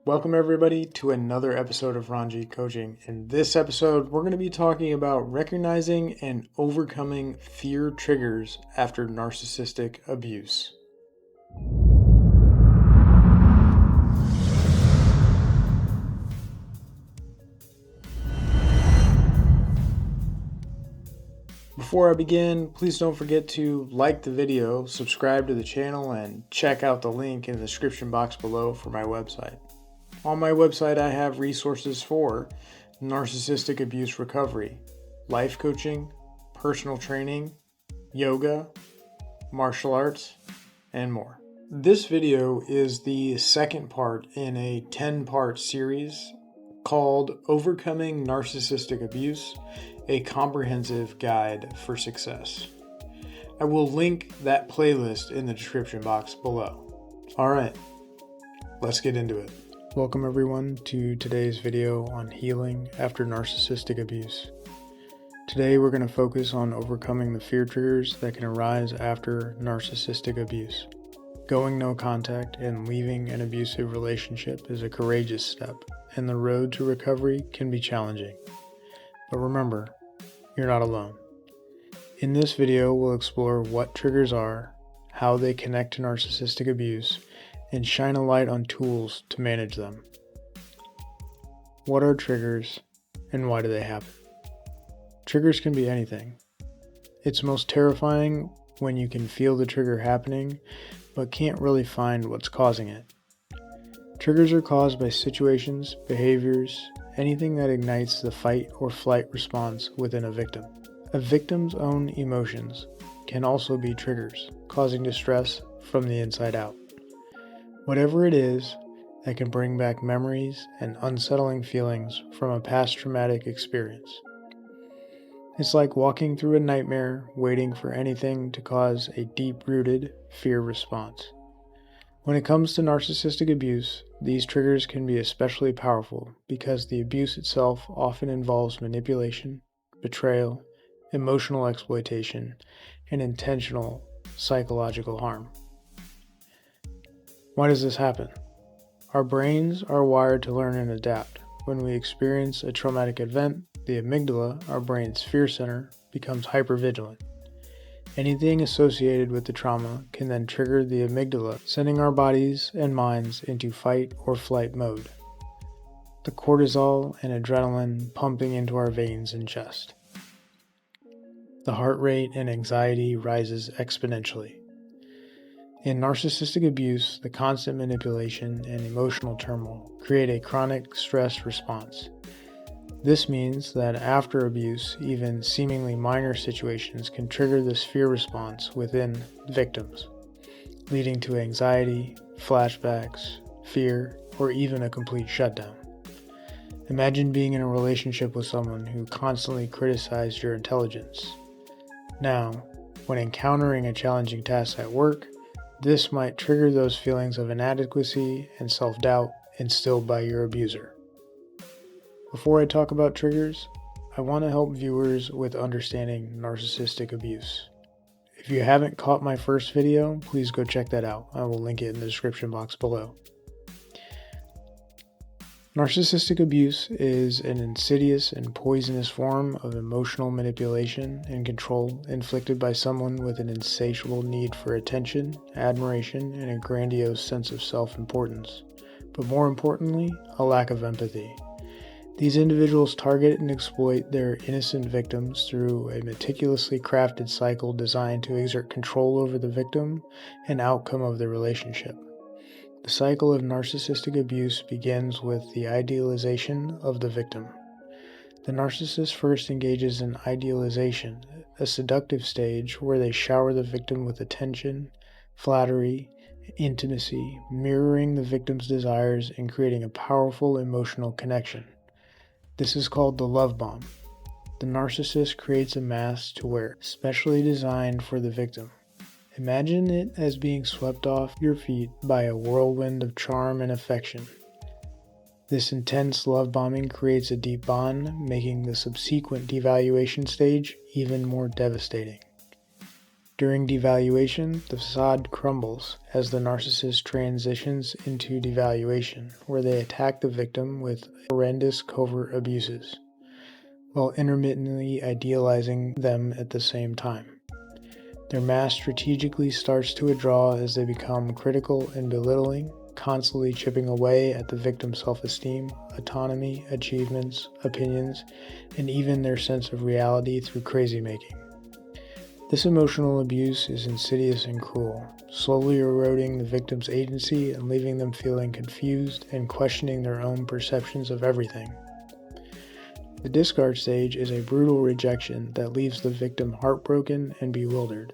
Welcome everybody to another episode of Ranji Coaching. In this episode, we're going to be talking about recognizing and overcoming fear triggers after narcissistic abuse. Before I begin, please don't forget to like the video, subscribe to the channel, and check out the link in the description box below for my website. On my website, I have resources for narcissistic abuse recovery, life coaching, personal training, yoga, martial arts, and more. This video is the second part in a 10-part series called Overcoming Narcissistic Abuse, a comprehensive guide for success. I will link that playlist in the description box below. All right, let's get into it. Welcome everyone to today's video on healing after narcissistic abuse. Today we're going to focus on overcoming the fear triggers that can arise after narcissistic abuse. Going no contact and leaving an abusive relationship is a courageous step, and the road to recovery can be challenging. But remember, you're not alone. In this video, we'll explore what triggers are, how they connect to narcissistic abuse, and shine a light on tools to manage them. What are triggers, and why do they happen? Triggers can be anything. It's most terrifying when you can feel the trigger happening, but can't really find what's causing it. Triggers are caused by situations, behaviors, anything that ignites the fight or flight response within a victim. A victim's own emotions can also be triggers, causing distress from the inside out. Whatever it is that can bring back memories and unsettling feelings from a past traumatic experience. It's like walking through a nightmare waiting for anything to cause a deep-rooted fear response. When it comes to narcissistic abuse, these triggers can be especially powerful because the abuse itself often involves manipulation, betrayal, emotional exploitation, and intentional psychological harm. Why does this happen? Our brains are wired to learn and adapt. When we experience a traumatic event, the amygdala, our brain's fear center, becomes hypervigilant. Anything associated with the trauma can then trigger the amygdala, sending our bodies and minds into fight or flight mode. The cortisol and adrenaline pumping into our veins and chest. The heart rate and anxiety rises exponentially. In narcissistic abuse, the constant manipulation and emotional turmoil create a chronic stress response. This means that after abuse, even seemingly minor situations can trigger this fear response within victims, leading to anxiety, flashbacks, fear, or even a complete shutdown. Imagine being in a relationship with someone who constantly criticized your intelligence. Now, when encountering a challenging task at work, this might trigger those feelings of inadequacy and self-doubt instilled by your abuser. Before I talk about triggers, I want to help viewers with understanding narcissistic abuse. If you haven't caught my first video, please go check that out. I will link it in the description box below. Narcissistic abuse is an insidious and poisonous form of emotional manipulation and control inflicted by someone with an insatiable need for attention, admiration, and a grandiose sense of self-importance, but more importantly, a lack of empathy. These individuals target and exploit their innocent victims through a meticulously crafted cycle designed to exert control over the victim and outcome of the relationship. The cycle of narcissistic abuse begins with the idealization of the victim. The narcissist first engages in idealization, a seductive stage where they shower the victim with attention, flattery, intimacy, mirroring the victim's desires and creating a powerful emotional connection. This is called the love bomb. The narcissist creates a mask to wear, specially designed for the victim. Imagine it as being swept off your feet by a whirlwind of charm and affection. This intense love bombing creates a deep bond, making the subsequent devaluation stage even more devastating. During devaluation, the facade crumbles as the narcissist transitions into devaluation, where they attack the victim with horrendous covert abuses, while intermittently idealizing them at the same time. Their mask strategically starts to withdraw as they become critical and belittling, constantly chipping away at the victim's self-esteem, autonomy, achievements, opinions, and even their sense of reality through crazy-making. This emotional abuse is insidious and cruel, slowly eroding the victim's agency and leaving them feeling confused and questioning their own perceptions of everything. The discard stage is a brutal rejection that leaves the victim heartbroken and bewildered.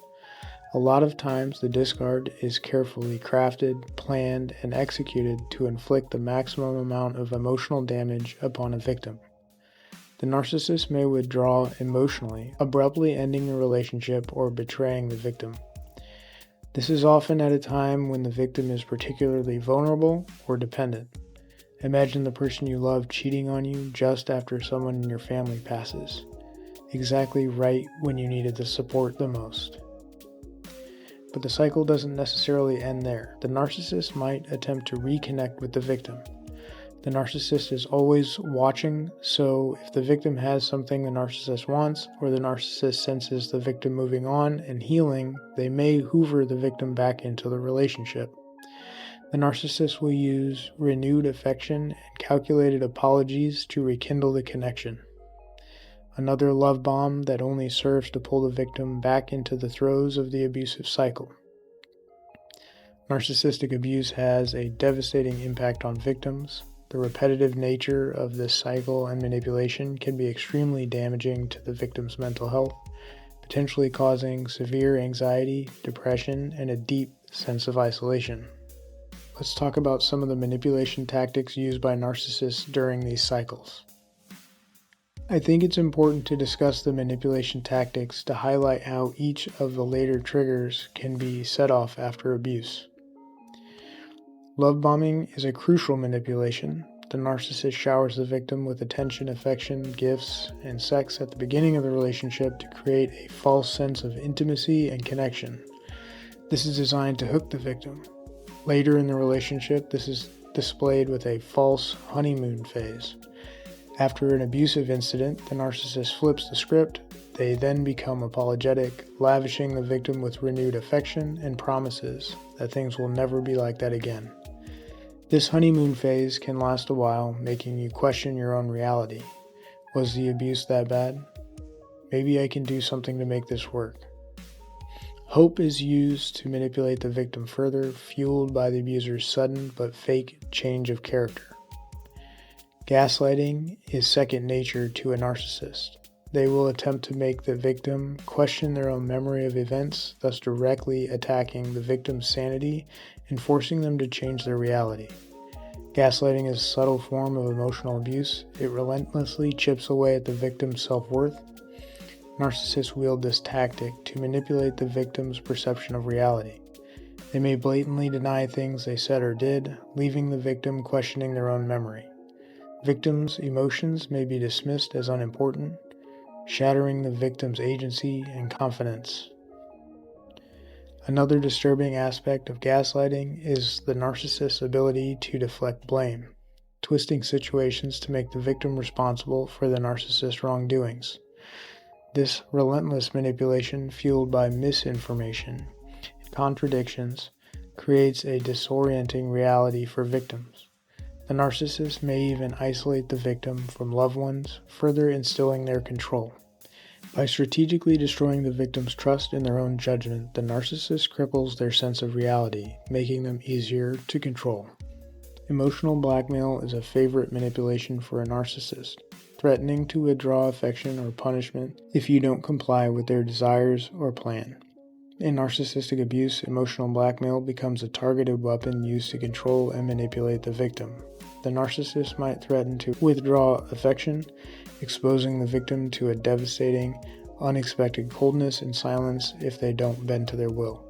A lot of times the discard is carefully crafted, planned, and executed to inflict the maximum amount of emotional damage upon a victim. The narcissist may withdraw emotionally, abruptly ending the relationship or betraying the victim. This is often at a time when the victim is particularly vulnerable or dependent. Imagine the person you love cheating on you just after someone in your family passes, exactly right when you needed the support the most. But the cycle doesn't necessarily end there. The narcissist might attempt to reconnect with the victim. The narcissist is always watching, so if the victim has something the narcissist wants, or the narcissist senses the victim moving on and healing, they may hoover the victim back into the relationship. The narcissist will use renewed affection and calculated apologies to rekindle the connection. Another love bomb that only serves to pull the victim back into the throes of the abusive cycle. Narcissistic abuse has a devastating impact on victims. The repetitive nature of this cycle and manipulation can be extremely damaging to the victim's mental health, potentially causing severe anxiety, depression, and a deep sense of isolation. Let's talk about some of the manipulation tactics used by narcissists during these cycles. I think it's important to discuss the manipulation tactics to highlight how each of the later triggers can be set off after abuse. Love bombing is a crucial manipulation. The narcissist showers the victim with attention, affection, gifts, and sex at the beginning of the relationship to create a false sense of intimacy and connection. This is designed to hook the victim. Later in the relationship, this is displayed with a false honeymoon phase. After an abusive incident, the narcissist flips the script. They then become apologetic, lavishing the victim with renewed affection and promises that things will never be like that again. This honeymoon phase can last a while, making you question your own reality. Was the abuse that bad? Maybe I can do something to make this work. Hope is used to manipulate the victim further, fueled by the abuser's sudden but fake change of character. Gaslighting is second nature to a narcissist. They will attempt to make the victim question their own memory of events, thus directly attacking the victim's sanity and forcing them to change their reality. Gaslighting is a subtle form of emotional abuse. It relentlessly chips away at the victim's self-worth. Narcissists wield this tactic to manipulate the victim's perception of reality. They may blatantly deny things they said or did, leaving the victim questioning their own memory. Victims' emotions may be dismissed as unimportant, shattering the victim's agency and confidence. Another disturbing aspect of gaslighting is the narcissist's ability to deflect blame, twisting situations to make the victim responsible for the narcissist's wrongdoings. This relentless manipulation, fueled by misinformation and contradictions, creates a disorienting reality for victims. The narcissist may even isolate the victim from loved ones, further instilling their control. By strategically destroying the victim's trust in their own judgment, the narcissist cripples their sense of reality, making them easier to control. Emotional blackmail is a favorite manipulation for a narcissist, threatening to withdraw affection or punishment if you don't comply with their desires or plan. In narcissistic abuse, emotional blackmail becomes a targeted weapon used to control and manipulate the victim. The narcissist might threaten to withdraw affection, exposing the victim to a devastating, unexpected coldness and silence if they don't bend to their will.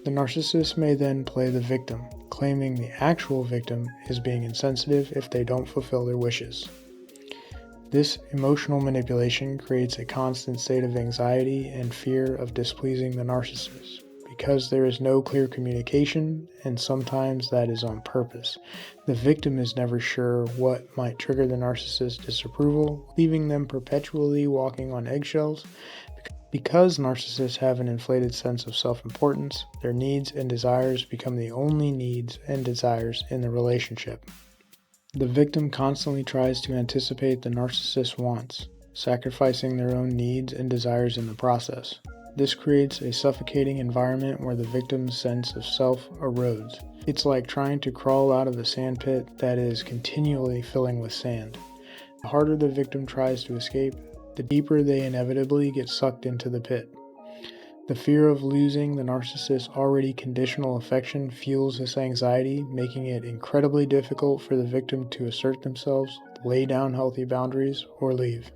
The narcissist may then play the victim, claiming the actual victim is being insensitive if they don't fulfill their wishes. This emotional manipulation creates a constant state of anxiety and fear of displeasing the narcissist. Because there is no clear communication, and sometimes that is on purpose, the victim is never sure what might trigger the narcissist's disapproval, leaving them perpetually walking on eggshells. Because narcissists have an inflated sense of self-importance, their needs and desires become the only needs and desires in the relationship. The victim constantly tries to anticipate the narcissist's wants, sacrificing their own needs and desires in the process. This creates a suffocating environment where the victim's sense of self erodes. It's like trying to crawl out of a sandpit that is continually filling with sand. The harder the victim tries to escape, the deeper they inevitably get sucked into the pit. The fear of losing the narcissist's already conditional affection fuels this anxiety, making it incredibly difficult for the victim to assert themselves, lay down healthy boundaries, or leave.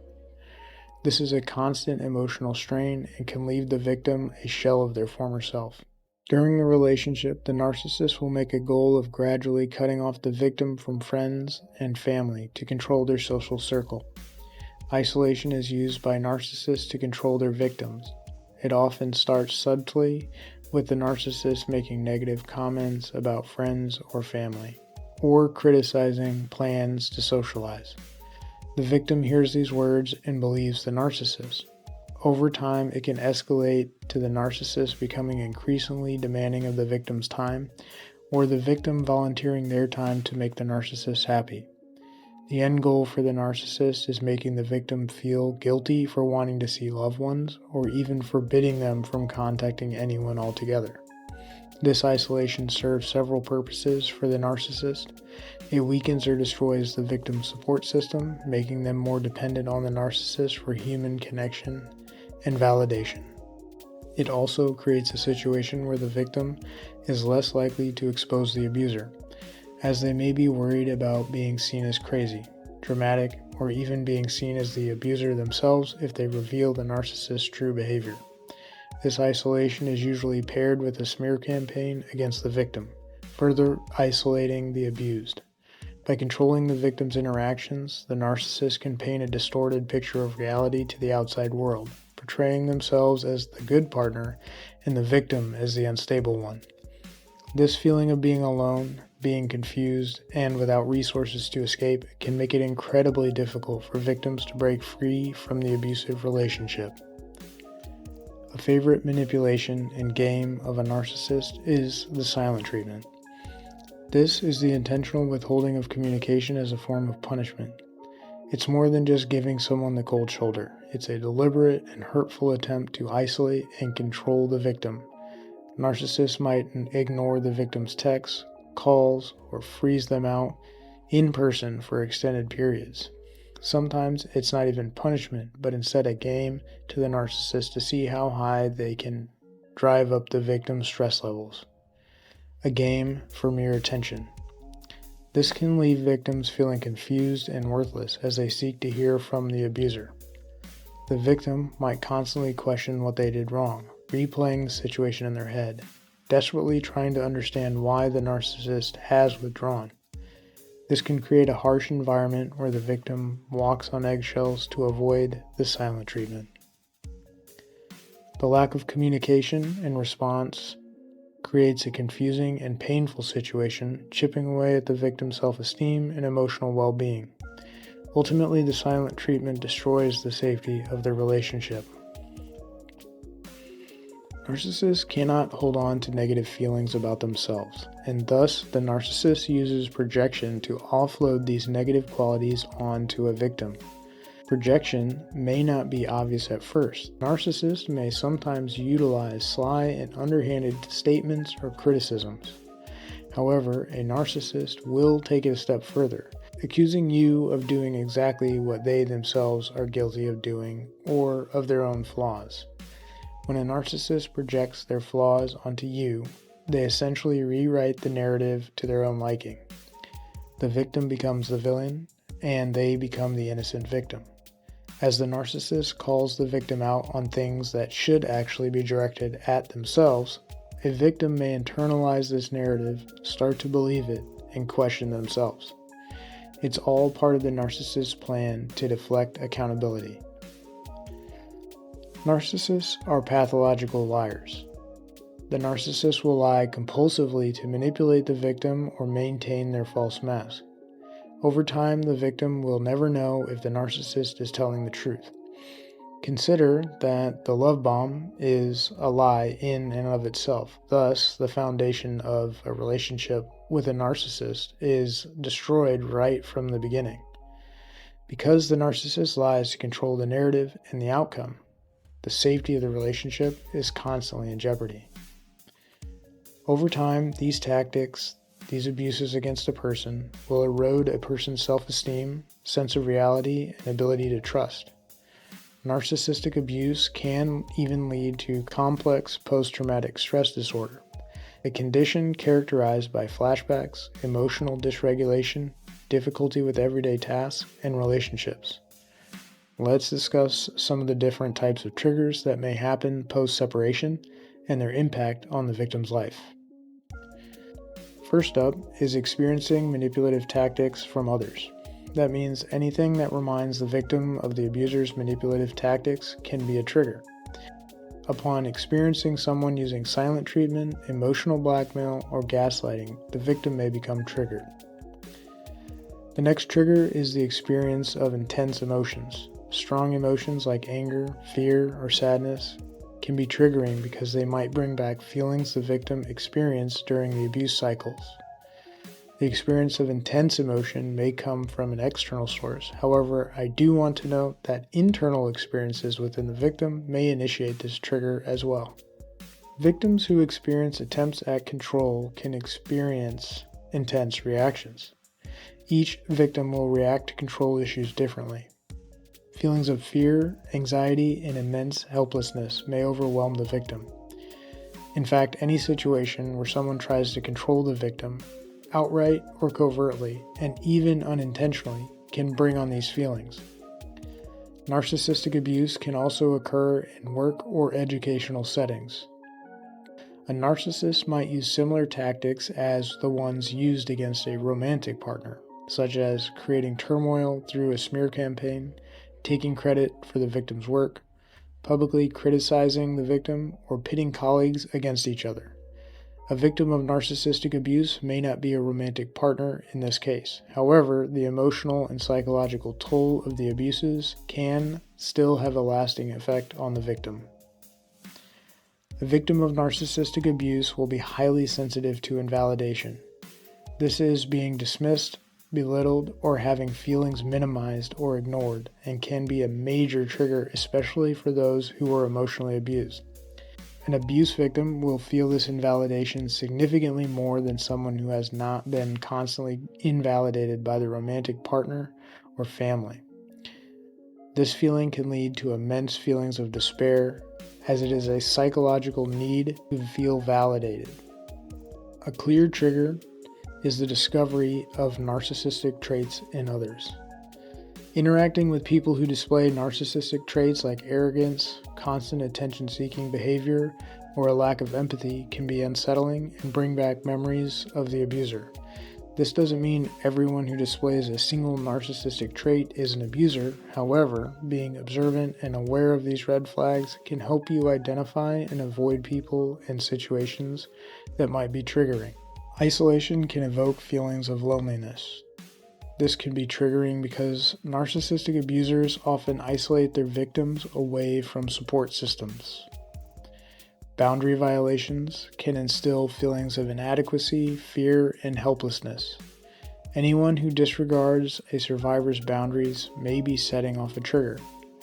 This is a constant emotional strain and can leave the victim a shell of their former self. During the relationship, the narcissist will make a goal of gradually cutting off the victim from friends and family to control their social circle. Isolation is used by narcissists to control their victims. It often starts subtly, with the narcissist making negative comments about friends or family, or criticizing plans to socialize. The victim hears these words and believes the narcissist. Over time, it can escalate to the narcissist becoming increasingly demanding of the victim's time, or the victim volunteering their time to make the narcissist happy. The end goal for the narcissist is making the victim feel guilty for wanting to see loved ones, or even forbidding them from contacting anyone altogether. This isolation serves several purposes for the narcissist. It weakens or destroys the victim's support system, making them more dependent on the narcissist for human connection and validation. It also creates a situation where the victim is less likely to expose the abuser, as they may be worried about being seen as crazy, dramatic, or even being seen as the abuser themselves if they reveal the narcissist's true behavior. This isolation is usually paired with a smear campaign against the victim, further isolating the abused. By controlling the victim's interactions, the narcissist can paint a distorted picture of reality to the outside world, portraying themselves as the good partner and the victim as the unstable one. This feeling of being alone, being confused, and without resources to escape can make it incredibly difficult for victims to break free from the abusive relationship. A favorite manipulation and game of a narcissist is the silent treatment. This is the intentional withholding of communication as a form of punishment. It's more than just giving someone the cold shoulder. It's a deliberate and hurtful attempt to isolate and control the victim. Narcissists might ignore the victim's texts, calls, or freeze them out in person for extended periods. Sometimes it's not even punishment, but instead a game to the narcissist to see how high they can drive up the victim's stress levels. A game for mere attention. This can leave victims feeling confused and worthless as they seek to hear from the abuser. The victim might constantly question what they did wrong, replaying the situation in their head, desperately trying to understand why the narcissist has withdrawn. This can create a harsh environment where the victim walks on eggshells to avoid the silent treatment. The lack of communication and response creates a confusing and painful situation, chipping away at the victim's self-esteem and emotional well-being. Ultimately, the silent treatment destroys the safety of the relationship. Narcissists cannot hold on to negative feelings about themselves, and thus the narcissist uses projection to offload these negative qualities onto a victim. Projection may not be obvious at first. Narcissists may sometimes utilize sly and underhanded statements or criticisms. However, a narcissist will take it a step further, accusing you of doing exactly what they themselves are guilty of doing or of their own flaws. When a narcissist projects their flaws onto you, they essentially rewrite the narrative to their own liking. The victim becomes the villain, and they become the innocent victim. As the narcissist calls the victim out on things that should actually be directed at themselves, a victim may internalize this narrative, start to believe it, and question themselves. It's all part of the narcissist's plan to deflect accountability. Narcissists are pathological liars. The narcissist will lie compulsively to manipulate the victim or maintain their false mask. Over time, the victim will never know if the narcissist is telling the truth. Consider that the love bomb is a lie in and of itself. Thus, the foundation of a relationship with a narcissist is destroyed right from the beginning. Because the narcissist lies to control the narrative and the outcome, the safety of the relationship is constantly in jeopardy. Over time, these tactics, these abuses against a person, will erode a person's self-esteem, sense of reality, and ability to trust. Narcissistic abuse can even lead to complex post-traumatic stress disorder, a condition characterized by flashbacks, emotional dysregulation, difficulty with everyday tasks, and relationships. Let's discuss some of the different types of triggers that may happen post-separation and their impact on the victim's life. First up is experiencing manipulative tactics from others. That means anything that reminds the victim of the abuser's manipulative tactics can be a trigger. Upon experiencing someone using silent treatment, emotional blackmail, or gaslighting, the victim may become triggered. The next trigger is the experience of intense emotions. Strong emotions like anger, fear, or sadness can be triggering because they might bring back feelings the victim experienced during the abuse cycles. The experience of intense emotion may come from an external source. However, I do want to note that internal experiences within the victim may initiate this trigger as well. Victims who experience attempts at control can experience intense reactions. Each victim will react to control issues differently. Feelings of fear, anxiety, and immense helplessness may overwhelm the victim. In fact, any situation where someone tries to control the victim, outright or covertly, and even unintentionally, can bring on these feelings. Narcissistic abuse can also occur in work or educational settings. A narcissist might use similar tactics as the ones used against a romantic partner, such as creating turmoil through a smear campaign, taking credit for the victim's work, publicly criticizing the victim, or pitting colleagues against each other. A victim of narcissistic abuse may not be a romantic partner in this case. However, the emotional and psychological toll of the abuses can still have a lasting effect on the victim. The victim of narcissistic abuse will be highly sensitive to invalidation. This is being dismissed, belittled, or having feelings minimized or ignored, and can be a major trigger, especially for those who are emotionally abused. An abuse victim will feel this invalidation significantly more than someone who has not been constantly invalidated by the romantic partner or family. This feeling can lead to immense feelings of despair, as it is a psychological need to feel validated. A clear trigger is the discovery of narcissistic traits in others. Interacting with people who display narcissistic traits like arrogance, constant attention-seeking behavior, or a lack of empathy can be unsettling and bring back memories of the abuser. This doesn't mean everyone who displays a single narcissistic trait is an abuser. However, being observant and aware of these red flags can help you identify and avoid people and situations that might be triggering. Isolation can evoke feelings of loneliness. This can be triggering because narcissistic abusers often isolate their victims away from support systems. Boundary violations can instill feelings of inadequacy, fear, and helplessness. Anyone who disregards a survivor's boundaries may be setting off a trigger,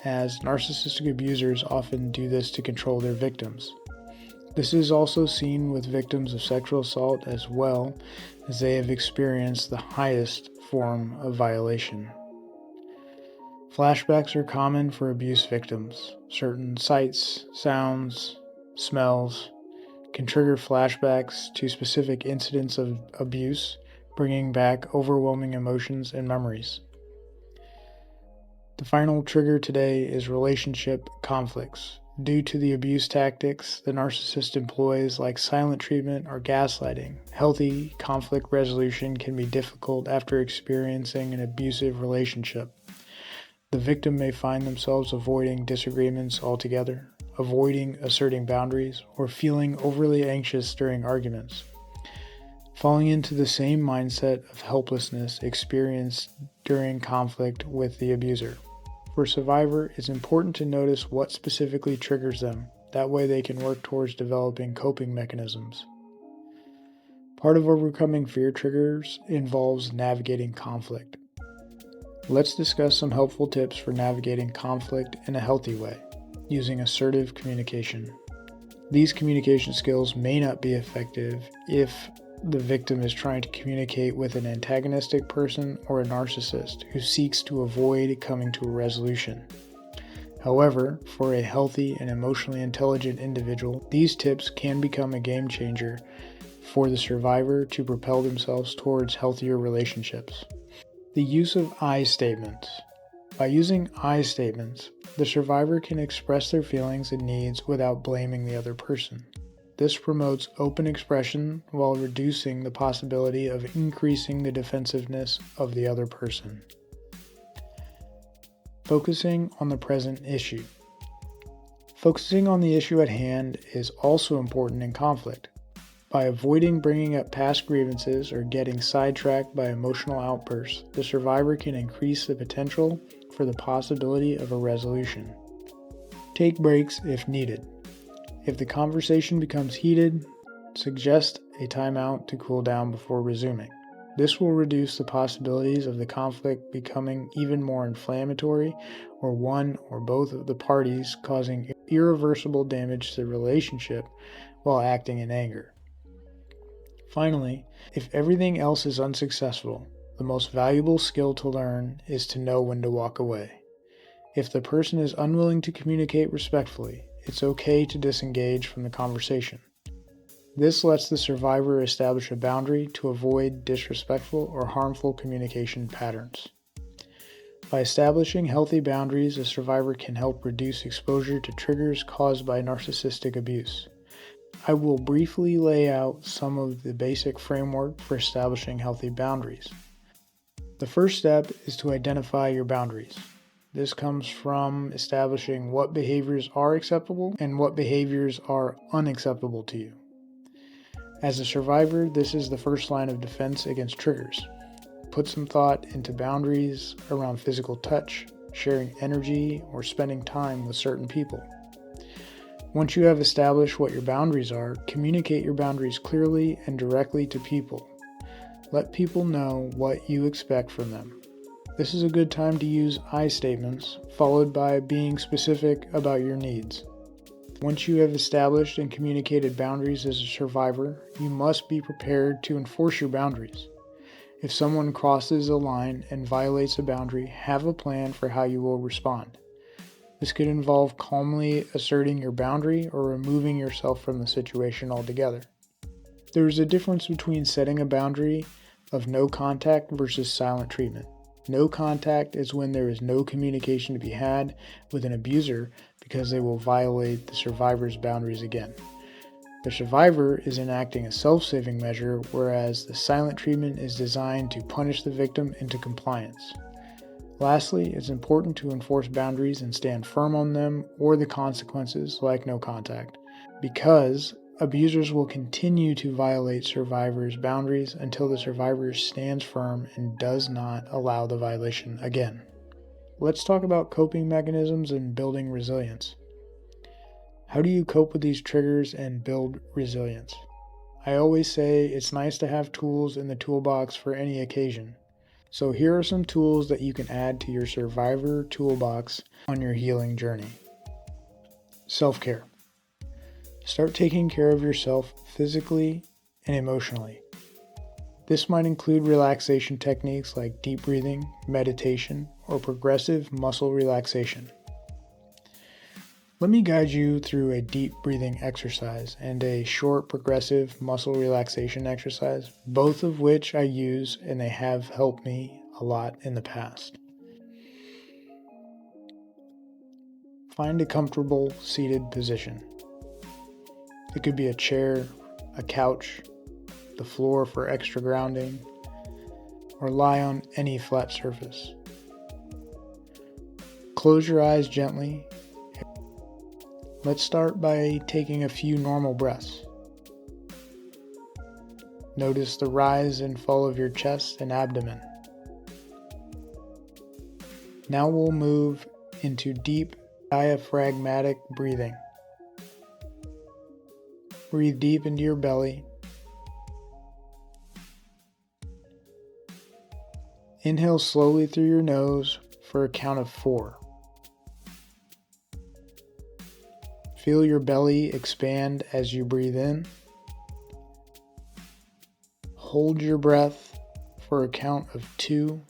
as narcissistic abusers often do this to control their victims. This is also seen with victims of sexual assault as well, as they have experienced the highest form of violation. Flashbacks are common for abuse victims. Certain sights, sounds, smells can trigger flashbacks to specific incidents of abuse, bringing back overwhelming emotions and memories. The final trigger today is relationship conflicts. Due to the abuse tactics the narcissist employs, like silent treatment or gaslighting, healthy conflict resolution can be difficult after experiencing an abusive relationship. The victim may find themselves avoiding disagreements altogether, avoiding asserting boundaries, or feeling overly anxious during arguments, falling into the same mindset of helplessness experienced during conflict with the abuser. For a survivor, it's important to notice what specifically triggers them. That way they can work towards developing coping mechanisms. Part of overcoming fear triggers involves navigating conflict. Let's discuss some helpful tips for navigating conflict in a healthy way, using assertive communication. These communication skills may not be effective if the victim is trying to communicate with an antagonistic person or a narcissist who seeks to avoid coming to a resolution. However, for a healthy and emotionally intelligent individual, these tips can become a game changer for the survivor to propel themselves towards healthier relationships. The use of I statements. By using I statements, the survivor can express their feelings and needs without blaming the other person. This promotes open expression while reducing the possibility of increasing the defensiveness of the other person. Focusing on the present issue. Focusing on the issue at hand is also important in conflict. By avoiding bringing up past grievances or getting sidetracked by emotional outbursts, the survivor can increase the potential for the possibility of a resolution. Take breaks if needed. If the conversation becomes heated, suggest a timeout to cool down before resuming. This will reduce the possibilities of the conflict becoming even more inflammatory or one or both of the parties causing irreversible damage to the relationship while acting in anger. Finally, if everything else is unsuccessful, the most valuable skill to learn is to know when to walk away. If the person is unwilling to communicate respectfully, it's okay to disengage from the conversation. This lets the survivor establish a boundary to avoid disrespectful or harmful communication patterns. By establishing healthy boundaries, a survivor can help reduce exposure to triggers caused by narcissistic abuse. I will briefly lay out some of the basic framework for establishing healthy boundaries. The first step is to identify your boundaries. This comes from establishing what behaviors are acceptable and what behaviors are unacceptable to you. As a survivor, this is the first line of defense against triggers. Put some thought into boundaries around physical touch, sharing energy, or spending time with certain people. Once you have established what your boundaries are, communicate your boundaries clearly and directly to people. Let people know what you expect from them. This is a good time to use I statements, followed by being specific about your needs. Once you have established and communicated boundaries as a survivor, you must be prepared to enforce your boundaries. If someone crosses a line and violates a boundary, have a plan for how you will respond. This could involve calmly asserting your boundary or removing yourself from the situation altogether. There is a difference between setting a boundary of no contact versus silent treatment. No contact is when there is no communication to be had with an abuser because they will violate the survivor's boundaries again. The survivor is enacting a self-saving measure, whereas the silent treatment is designed to punish the victim into compliance. Lastly, it's important to enforce boundaries and stand firm on them or the consequences, like no contact, because abusers will continue to violate survivors' boundaries until the survivor stands firm and does not allow the violation again. Let's talk about coping mechanisms and building resilience. How do you cope with these triggers and build resilience? I always say it's nice to have tools in the toolbox for any occasion. So here are some tools that you can add to your survivor toolbox on your healing journey. Self-care. Start taking care of yourself physically and emotionally. This might include relaxation techniques like deep breathing, meditation, or progressive muscle relaxation. Let me guide you through a deep breathing exercise and a short progressive muscle relaxation exercise, both of which I use and they have helped me a lot in the past. Find a comfortable seated position. It could be a chair, a couch, the floor for extra grounding, or lie on any flat surface. Close your eyes gently. Let's start by taking a few normal breaths. Notice the rise and fall of your chest and abdomen. Now we'll move into deep diaphragmatic breathing. Breathe deep into your belly. Inhale slowly through your nose for a count of 4. Feel your belly expand as you breathe in. Hold your breath for a count of 2.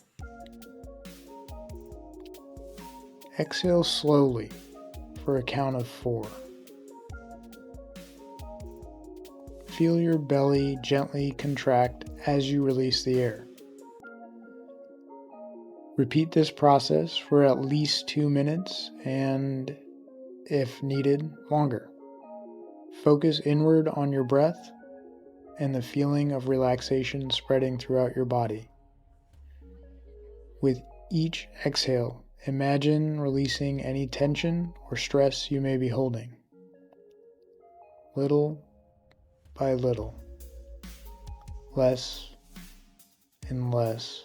Exhale slowly for a count of 4. Feel your belly gently contract as you release the air. Repeat this process for at least 2 minutes and, if needed, longer. Focus inward on your breath and the feeling of relaxation spreading throughout your body. With each exhale, imagine releasing any tension or stress you may be holding. Little by little, less and less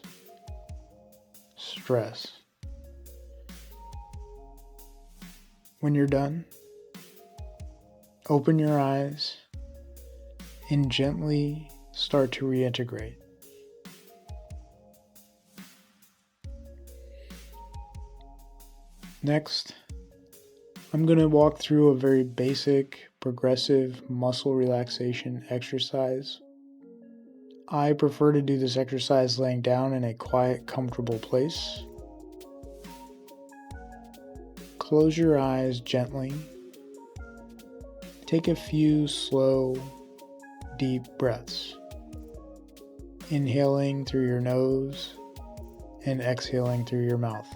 stress. When you're done, open your eyes and gently start to reintegrate. Next, I'm going to walk through a very basic, progressive muscle relaxation exercise. I prefer to do this exercise laying down in a quiet, comfortable place. Close your eyes gently. Take a few slow, deep breaths, inhaling through your nose and exhaling through your mouth.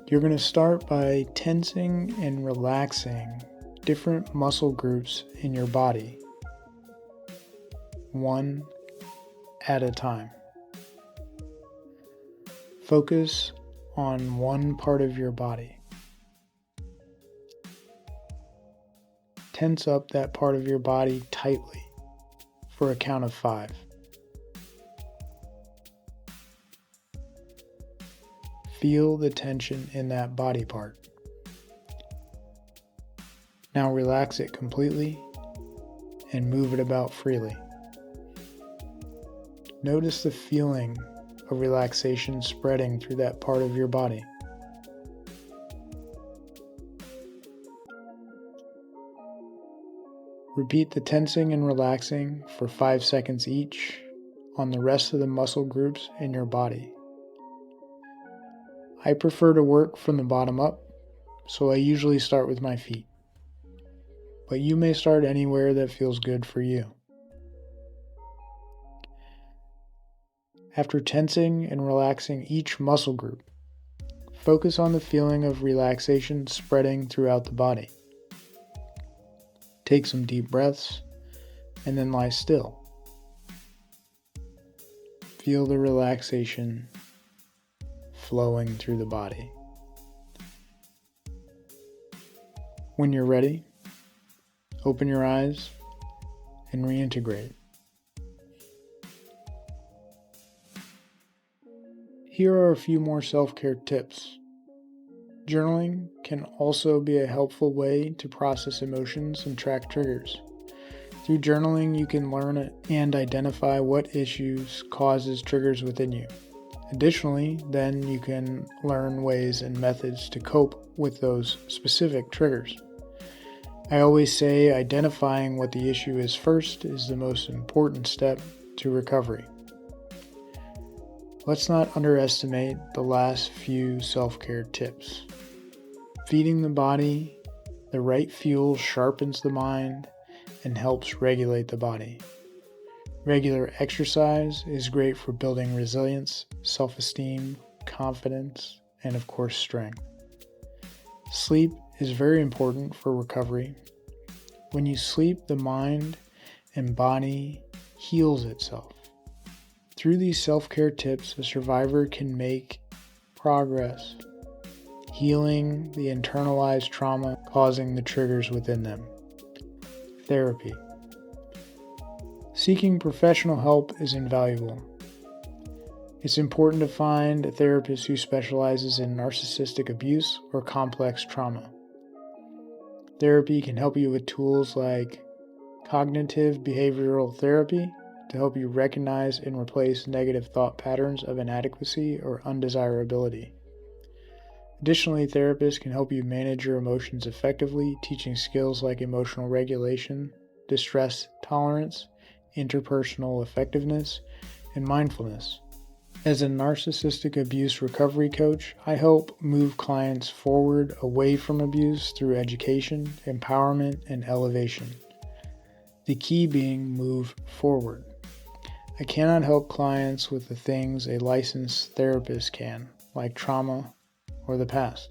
You're going to start by tensing and relaxing different muscle groups in your body, one at a time. Focus on one part of your body. Tense up that part of your body tightly for a count of 5. Feel the tension in that body part. Now relax it completely and move it about freely. Notice the feeling of relaxation spreading through that part of your body. Repeat the tensing and relaxing for 5 seconds each on the rest of the muscle groups in your body. I prefer to work from the bottom up, so I usually start with my feet. But you may start anywhere that feels good for you. After tensing and relaxing each muscle group, focus on the feeling of relaxation spreading throughout the body. Take some deep breaths and then lie still. Feel the relaxation flowing through the body. When you're ready, open your eyes and reintegrate. Here are a few more self-care tips. Journaling can also be a helpful way to process emotions and track triggers. Through journaling, you can learn and identify what issues causes triggers within you. Additionally, then you can learn ways and methods to cope with those specific triggers. I always say identifying what the issue is first is the most important step to recovery. Let's not underestimate the last few self-care tips. Feeding the body the right fuel sharpens the mind and helps regulate the body. Regular exercise is great for building resilience, self-esteem, confidence, and of course strength. Sleep is very important for recovery. When you sleep, the mind and body heals itself. Through these self-care tips, a survivor can make progress, healing the internalized trauma causing the triggers within them. Therapy. Seeking professional help is invaluable. It's important to find a therapist who specializes in narcissistic abuse or complex trauma. Therapy can help you with tools like cognitive behavioral therapy to help you recognize and replace negative thought patterns of inadequacy or undesirability. Additionally, therapists can help you manage your emotions effectively, teaching skills like emotional regulation, distress tolerance, interpersonal effectiveness, and mindfulness. As a narcissistic abuse recovery coach, I help move clients forward away from abuse through education, empowerment, and elevation. The key being move forward. I cannot help clients with the things a licensed therapist can, like trauma or the past.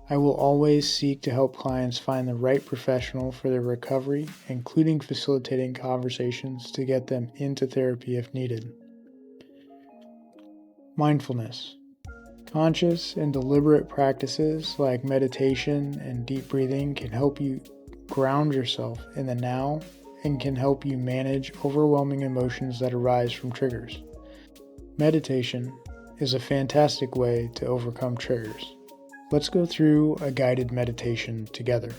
I will always seek to help clients find the right professional for their recovery, including facilitating conversations to get them into therapy if needed. Mindfulness. Conscious and deliberate practices like meditation and deep breathing can help you ground yourself in the now and can help you manage overwhelming emotions that arise from triggers. Meditation is a fantastic way to overcome triggers. Let's go through a guided meditation together.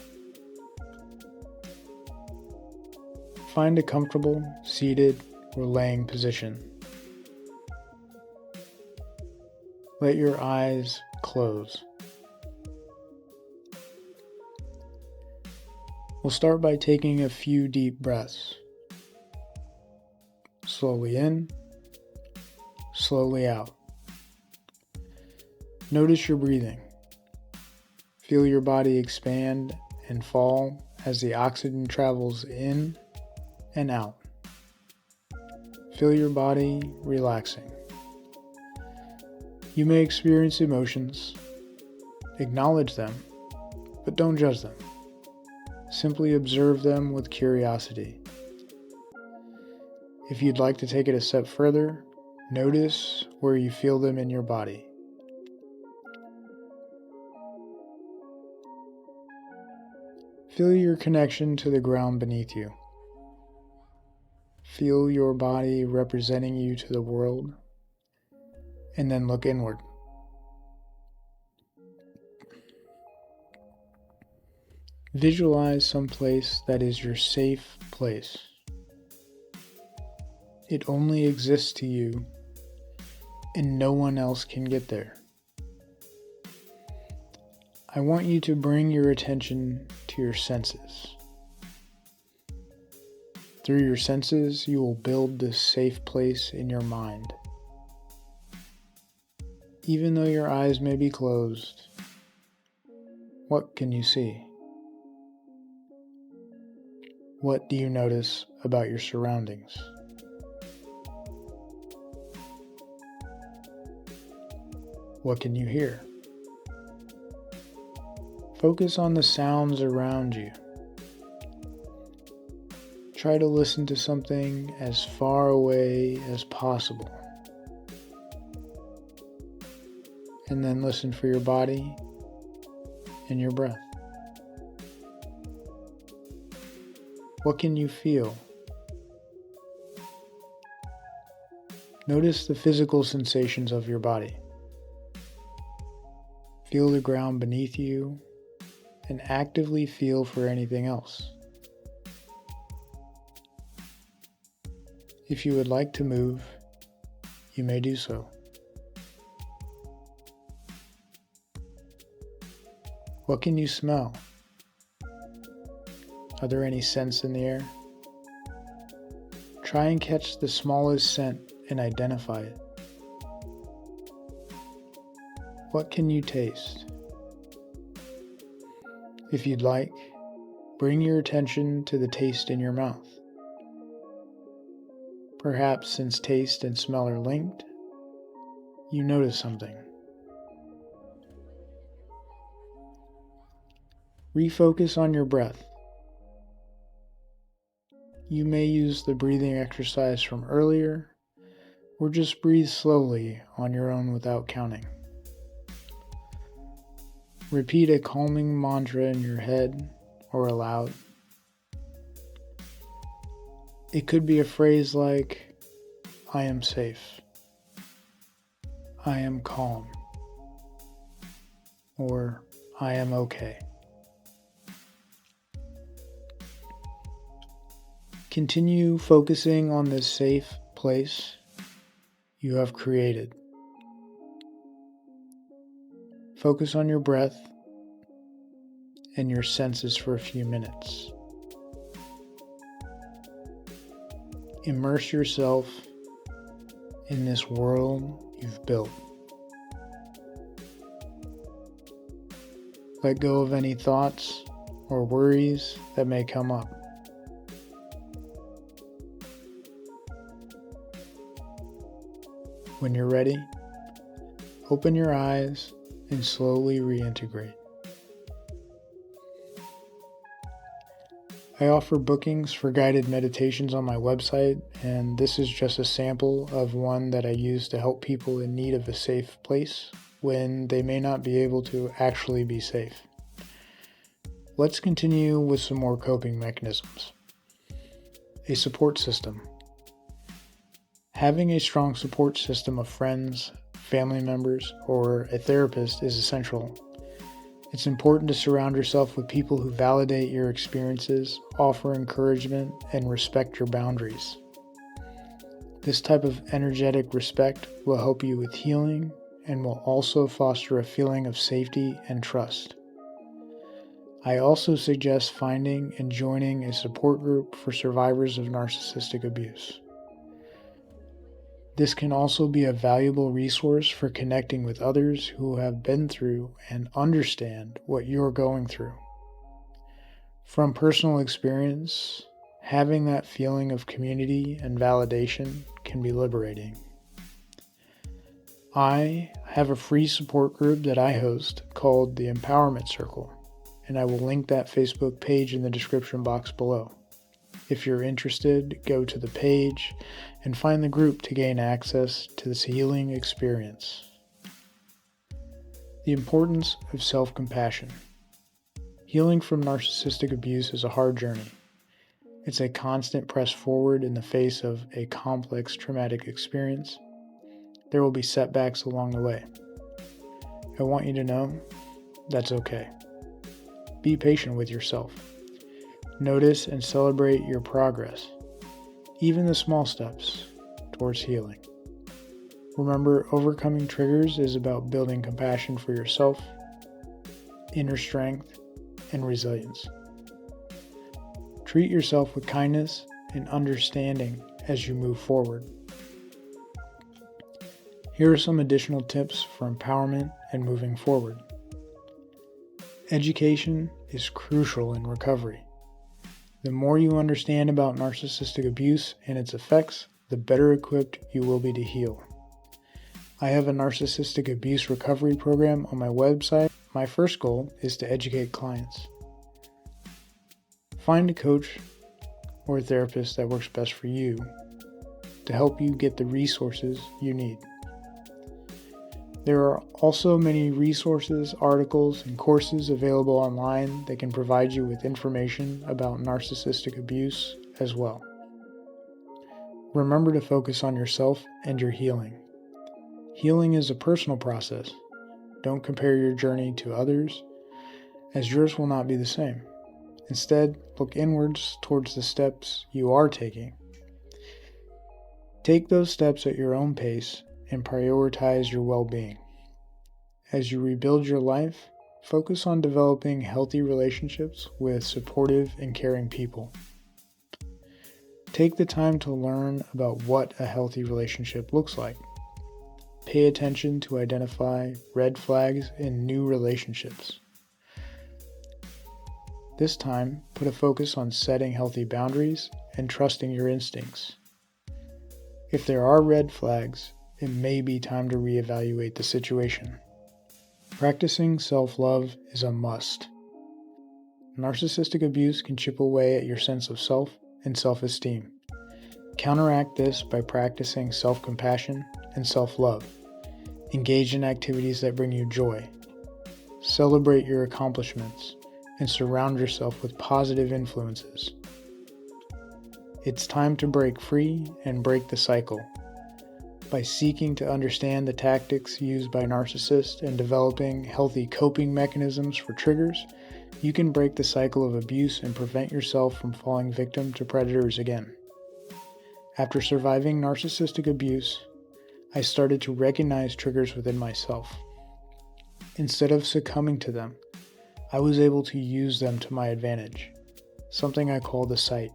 Find a comfortable, seated, or laying position. Let your eyes close. We'll start by taking a few deep breaths. Slowly in, slowly out. Notice your breathing. Feel your body expand and fall as the oxygen travels in and out. Feel your body relaxing. You may experience emotions. Acknowledge them, but don't judge them. Simply observe them with curiosity. If you'd like to take it a step further, notice where you feel them in your body. Feel your connection to the ground beneath you. Feel your body representing you to the world, and then look inward. Visualize some place that is your safe place. It only exists to you, and no one else can get there. I want you to bring your attention to your senses. Through your senses, you will build this safe place in your mind. Even though your eyes may be closed, what can you see? What do you notice about your surroundings? What can you hear? Focus on the sounds around you. Try to listen to something as far away as possible. And then listen for your body and your breath. What can you feel? Notice the physical sensations of your body. Feel the ground beneath you and actively feel for anything else. If you would like to move, you may do so. What can you smell? Are there any scents in the air? Try and catch the smallest scent and identify it. What can you taste? If you'd like, bring your attention to the taste in your mouth. Perhaps since taste and smell are linked, you notice something. Refocus on your breath. You may use the breathing exercise from earlier, or just breathe slowly on your own without counting. Repeat a calming mantra in your head or aloud. It could be a phrase like, I am safe, I am calm, or I am okay. Continue focusing on this safe place you have created. Focus on your breath and your senses for a few minutes. Immerse yourself in this world you've built. Let go of any thoughts or worries that may come up. When you're ready, open your eyes and slowly reintegrate. I offer bookings for guided meditations on my website, and this is just a sample of one that I use to help people in need of a safe place when they may not be able to actually be safe. Let's continue with some more coping mechanisms. A support system. Having a strong support system of friends, family members, or a therapist is essential. It's important to surround yourself with people who validate your experiences, offer encouragement, and respect your boundaries. This type of energetic respect will help you with healing and will also foster a feeling of safety and trust. I also suggest finding and joining a support group for survivors of narcissistic abuse. This can also be a valuable resource for connecting with others who have been through and understand what you're going through. From personal experience, having that feeling of community and validation can be liberating. I have a free support group that I host called the Empowerment Circle, and I will link that Facebook page in the description box below. If you're interested, go to the page and find the group to gain access to this healing experience. The importance of self-compassion. Healing from narcissistic abuse is a hard journey. It's a constant press forward in the face of a complex traumatic experience. There will be setbacks along the way. I want you to know that's okay. Be patient with yourself. Notice and celebrate your progress, even the small steps towards healing. Remember, overcoming triggers is about building compassion for yourself, inner strength, and resilience. Treat yourself with kindness and understanding as you move forward. Here are some additional tips for empowerment and moving forward. Education is crucial in recovery. The more you understand about narcissistic abuse and its effects, the better equipped you will be to heal. I have a narcissistic abuse recovery program on my website. My first goal is to educate clients. Find a coach or a therapist that works best for you to help you get the resources you need. There are also many resources, articles, and courses available online that can provide you with information about narcissistic abuse as well. Remember to focus on yourself and your healing. Healing is a personal process. Don't compare your journey to others, as yours will not be the same. Instead, look inwards towards the steps you are taking. Take those steps at your own pace and prioritize your well-being. As you rebuild your life, focus on developing healthy relationships with supportive and caring people. Take the time to learn about what a healthy relationship looks like. Pay attention to identify red flags in new relationships. This time, put a focus on setting healthy boundaries and trusting your instincts. If there are red flags, it may be time to reevaluate the situation. Practicing self-love is a must. Narcissistic abuse can chip away at your sense of self and self-esteem. Counteract this by practicing self-compassion and self-love. Engage in activities that bring you joy. Celebrate your accomplishments and surround yourself with positive influences. It's time to break free and break the cycle. By seeking to understand the tactics used by narcissists and developing healthy coping mechanisms for triggers, you can break the cycle of abuse and prevent yourself from falling victim to predators again. After surviving narcissistic abuse, I started to recognize triggers within myself. Instead of succumbing to them, I was able to use them to my advantage, something I call the sight.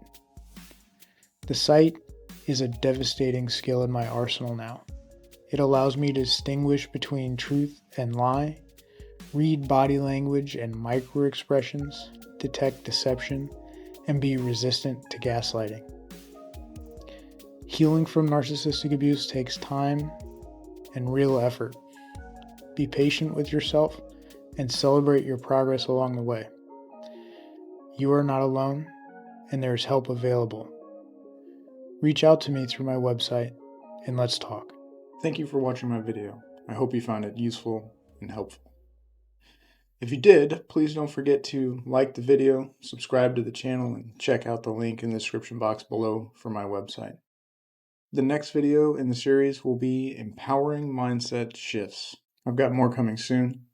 The sight is a devastating skill in my arsenal now. It allows me to distinguish between truth and lie, read body language and micro-expressions, detect deception, and be resistant to gaslighting. Healing from narcissistic abuse takes time and real effort. Be patient with yourself and celebrate your progress along the way. You are not alone, and there is help available. Reach out to me through my website, and let's talk. Thank you for watching my video. I hope you found it useful and helpful. If you did, please don't forget to like the video, subscribe to the channel, and check out the link in the description box below for my website. The next video in the series will be Empowering Mindset Shifts. I've got more coming soon,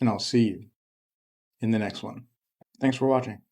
and I'll see you in the next one. Thanks for watching.